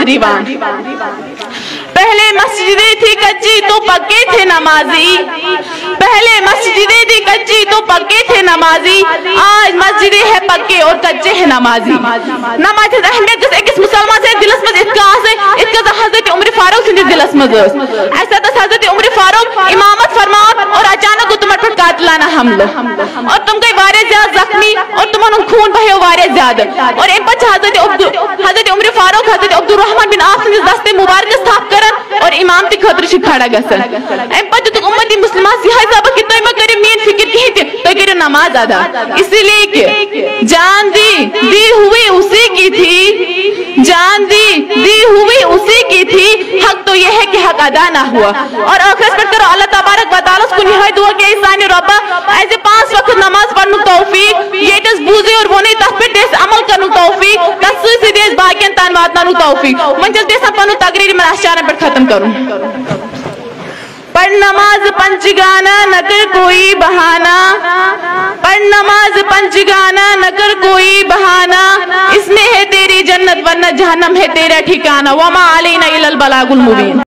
नौजवान। पहले मस्जिदें थी कच्ची तो पक्के थे नमाजी, पहले मस्जिदें थी कच्ची तो पक्के थे नमाजी, आज मस्जिदें है पक्के और कच्चे है नमाजी। नमाज अहमियत अकिस मुसलमान से दिलस मज इतका हजरत उमर फारूक सिंह दिलस मज ऐसा हजरत उमर फारूक इमामत फरमान और अचानक तुम पर कातिलाना हमला और तुम गई वारे ज्यादा जख्मी और तुम खून बहे वारे ज्यादा और इन पर हजरत उमर फारूक हजरत अब्दुल रहमान बिन आफ सिंह दस्ते मुबारक स्थाप करन और इमामती खतर खड़ा गसन इन पर तो उम्मती मुस्लिमा सिहाजा कि तुम करो मेन फिक्र कहीं तो करो नमाज अदा, इसीलिए कि जान दी हुई उसी की थी, जान दी हुई उसी की थी, हक तो यह है कि हक अदा ना हुआ। और आखिर पर करो अल्लाह तबारक व तआला को निहायत दुआ के इंसानी रब्बा ऐसे 5 वक्त नमाज पढ़ने तौफीक ये दस बूझे और वो नहीं तस पे देश अमल करने तौफीक तस से देश बाकियन तान वातनानु तौफीक मन जल्दी से पनु तकरीर में आशारा पर खत्म करूं। पढ़ नमाज पंचगाना न कर कोई बहाना, पढ़ नमाज पंचगाना न कर कोई बहाना, इसमें है तेरी जन्नत वरना जहन्नम है तेरा ठिकाना। वमा अलैना इल्लल बलागुल मुबीन।